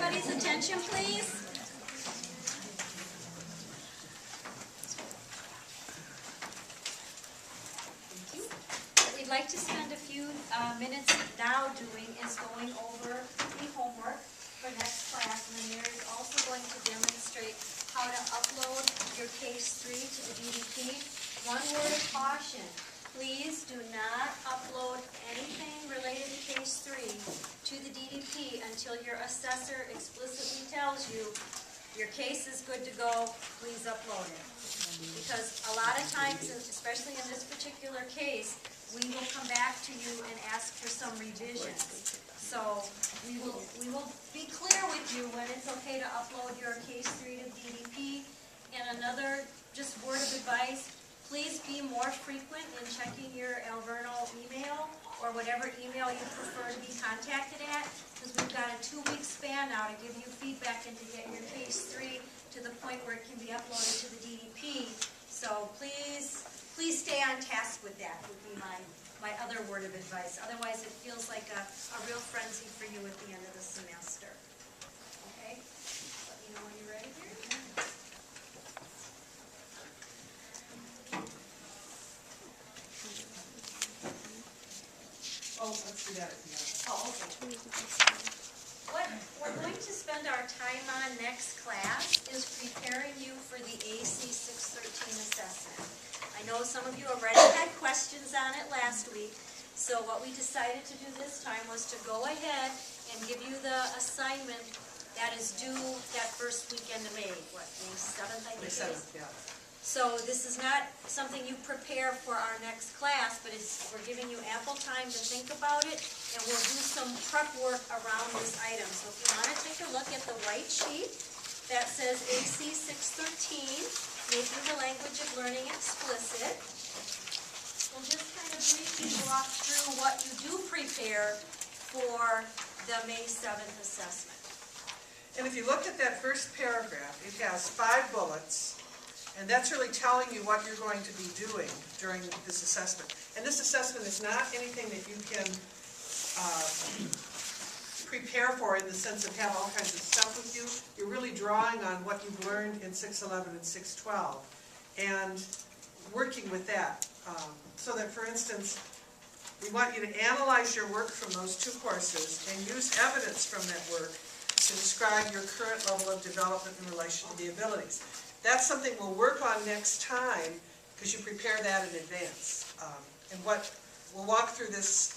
everybody's attention, please? Thank you. What we'd like to spend a few minutes now doing is going over the homework for next class, and then Mary is also going to demonstrate how to upload your Case 3 to the DDP. One word of caution, please do not upload anything related to Case 3 to the DDP until your assessor explicitly tells you your case is good to go, please upload it. Because a lot of times, especially in this particular case, we will come back to you and ask for some revisions. So we will be clear with you when it's okay to upload your Case 3 to DDP. And another just word of advice, please be more frequent in checking your Alverno email or whatever email you prefer to be contacted at, because we've got a 2-week span now to give you feedback and to get your Case 3 to the point where it can be uploaded to the DDP. So please stay on task with that would be my other word of advice. Otherwise, it feels like a real frenzy for you at the end of the semester. Okay? Let me know when you're ready here. Oh, let's do that at the end. Oh, okay. What we're going to spend our time on next class is preparing you for the AC 613 assessment. I know some of you already had questions on it last week, so what we decided to do this time was to go ahead and give you the assignment that is due that first weekend of May. What, May 7th, I think May it is? 7th, yeah. So this is not something you prepare for our next class, but we're giving you ample time to think about it, and we'll do some prep work around this item. So if you want to take a look at the white sheet that says AC 613, Making the Language of Learning Explicit, we'll just kind of briefly walk through what you do prepare for the May 7th assessment. And if you look at that first paragraph, it has 5 bullets, and that's really telling you what you're going to be doing during this assessment. And this assessment is not anything that you can prepare for in the sense of have all kinds of stuff with you. You're really drawing on what you've learned in 611 and 612 and working with that. So that, for instance, we want you to analyze your work from those 2 courses and use evidence from that work to describe your current level of development in relation to the abilities. That's something we'll work on next time because you prepare that in advance. And what we'll walk through this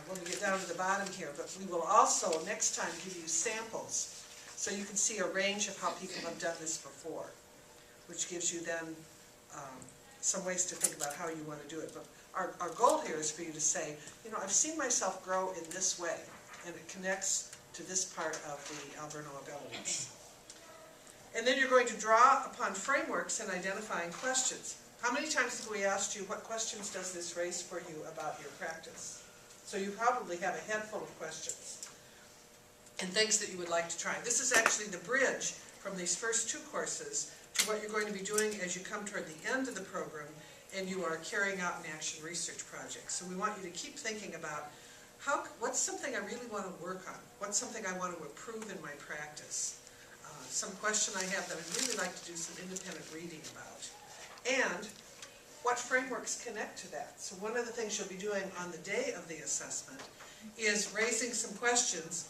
when we get down to the bottom here, but we will also next time give you samples so you can see a range of how people have done this before, which gives you then some ways to think about how you want to do it. But our goal here is for you to say, you know, I've seen myself grow in this way, and it connects to this part of the Alverno abilities. And then you're going to draw upon frameworks and identifying questions. How many times have we asked you, what questions does this raise for you about your practice? So you probably have a head full of questions and things that you would like to try. This is actually the bridge from these first 2 courses to what you're going to be doing as you come toward the end of the program and you are carrying out an action research project. So we want you to keep thinking about what's something I really want to work on? What's something I want to improve in my practice? Some question I have that I'd really like to do some independent reading about. And what frameworks connect to that? So one of the things you'll be doing on the day of the assessment is raising some questions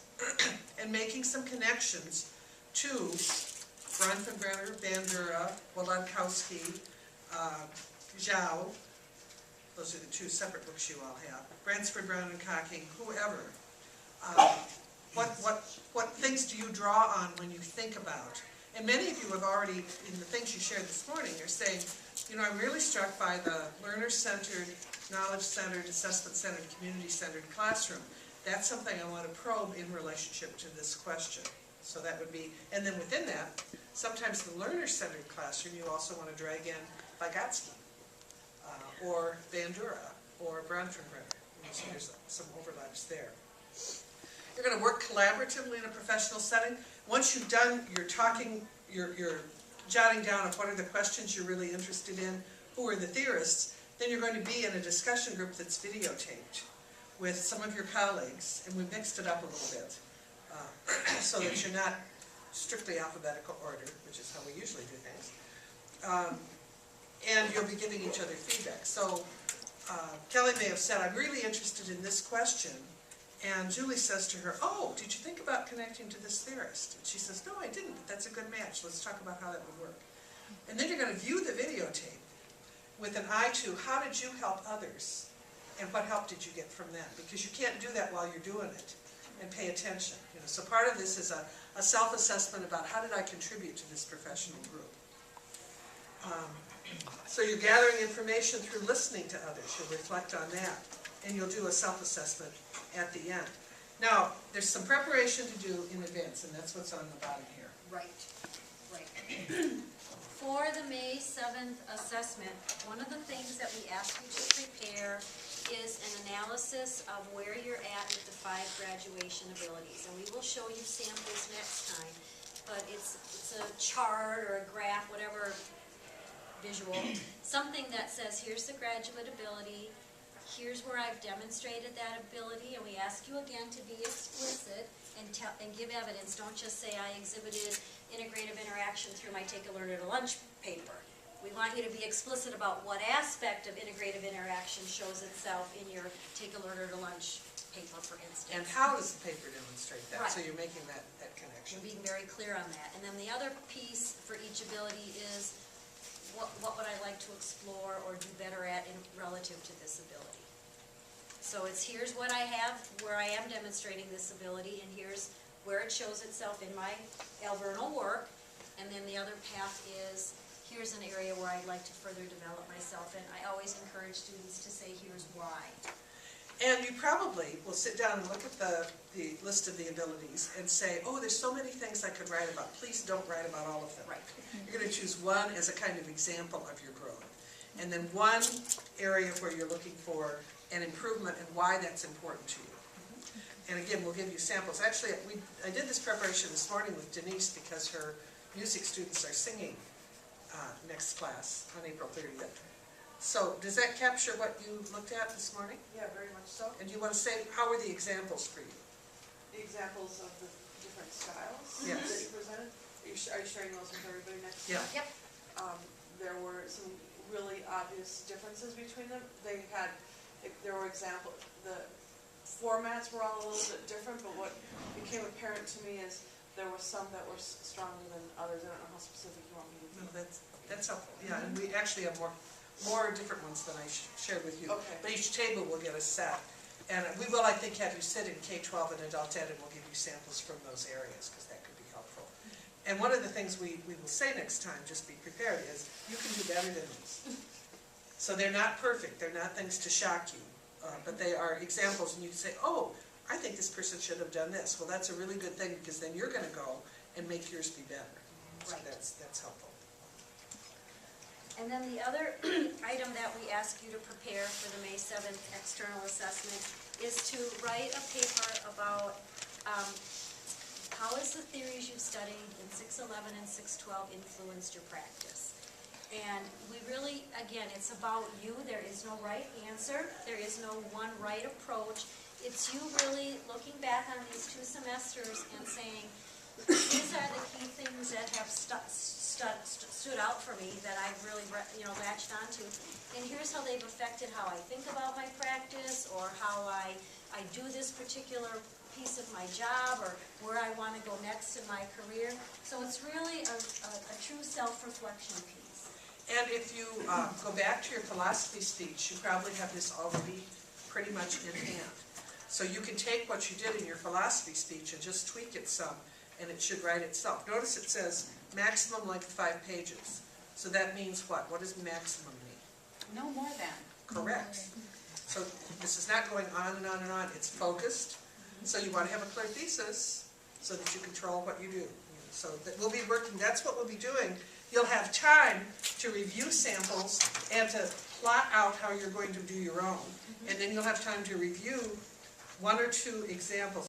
and making some connections to Bronfenbrenner, Bandura, Wolonkowski, Zhao. Those are the 2 separate books you all have. Bransford, Brown, and Cocking, whoever. What things do you draw on when you think about? And many of you have already, in the things you shared this morning, are saying, you know, I'm really struck by the learner-centered, knowledge-centered, assessment-centered, community-centered classroom. That's something I want to probe in relationship to this question. So that would be, and then within that, sometimes the learner-centered classroom you also want to drag in Vygotsky, or Bandura, or Bronfenbrenner. So there's some overlaps there. You're going to work collaboratively in a professional setting. Once you've done your talking, your jotting down of what are the questions you're really interested in, who are the theorists, then you're going to be in a discussion group that's videotaped with some of your colleagues, and we mixed it up a little bit. so that you're not strictly alphabetical order, which is how we usually do things. And you'll be giving each other feedback. So Kelly may have said, I'm really interested in this question, and Julie says to her, oh, did you think about connecting to this theorist? And she says, no, I didn't, but that's a good match. Let's talk about how that would work. And then you're going to view the videotape with an eye to how did you help others, and what help did you get from that? Because you can't do that while you're doing it and pay attention. You know, so part of this is a self-assessment about how did I contribute to this professional group. So you're gathering information through listening to others. You'll reflect on that, and you'll do a self-assessment at the end. Now, there's some preparation to do in advance, and that's what's on the bottom here. Right, right. For the May 7th assessment, one of the things that we ask you to prepare is an analysis of where you're at with the 5 graduation abilities. And we will show you samples next time, but it's a chart or a graph, whatever visual, something that says, here's the graduate ability, here's where I've demonstrated that ability, and we ask you again to be explicit and give evidence. Don't just say I exhibited integrative interaction through my Take a Learner to Lunch paper. We want you to be explicit about what aspect of integrative interaction shows itself in your Take a Learner to Lunch paper, for instance. And how does the paper demonstrate that? Right. So you're making that connection. You're being very clear on that. And then the other piece for each ability is what would I like to explore or do better at relative to this ability. So it's here's what I have, where I am demonstrating this ability, and here's where it shows itself in my Alvernal work. And then the other path is, here's an area where I'd like to further develop myself, and I always encourage students to say, here's why. And you probably will sit down and look at the list of the abilities and say, oh, there's so many things I could write about. Please don't write about all of them. Right. You're going to choose one as a kind of example of your growth. And then one area where you're looking for an improvement and why that's important to you. And again, we'll give you samples. Actually, I did this preparation this morning with Denise because her music students are singing next class on April 30th. So does that capture what you looked at this morning? Yeah, very much so. And you want to say, how were the examples for you? The examples of the different styles Yes. that you presented, are you sharing those with everybody next Yeah. time? Yep. There were some really obvious differences between them. There were examples, the formats were all a little bit different, but what became apparent to me is there were some that were stronger than others. I don't know how specific you want me to be. No, that's helpful. Yeah, and we actually have more different ones than I shared with you. Okay. But each table will get a set. And we will, I think, have you sit in K-12 and Adult Ed, and we'll give you samples from those areas, because that could be helpful. And one of the things we will say next time, just be prepared, is you can do better than these. So they're not perfect, they're not things to shock you, but they are examples, and you can say, oh, I think this person should have done this. Well, that's a really good thing, because then you're going to go and make yours be better. So Right. that's helpful. And then the other item that we ask you to prepare for the May 7th external assessment is to write a paper about how has the theories you've studied in 611 and 612 influenced your practice. And we really, again, it's about you. There is no right answer. There is no one right approach. It's you really looking back on these 2 semesters and saying, these are the key things that have stood out for me that I've really latched onto, and here's how they've affected how I think about my practice, or how I do this particular piece of my job, or where I want to go next in my career. So it's really a true self-reflection piece. And if you go back to your philosophy speech, you probably have this already pretty much in hand. So you can take what you did in your philosophy speech and just tweak it some, and it should write itself. Notice it says maximum length 5 pages. So that means what? What does maximum mean? No more than. Correct. So this is not going on and on and on. It's focused. So you want to have a clear thesis so that you control what you do. So that we'll be working, that's what we'll be doing. You'll have time to review samples and to plot out how you're going to do your own. And then you'll have time to review 1 or 2 examples.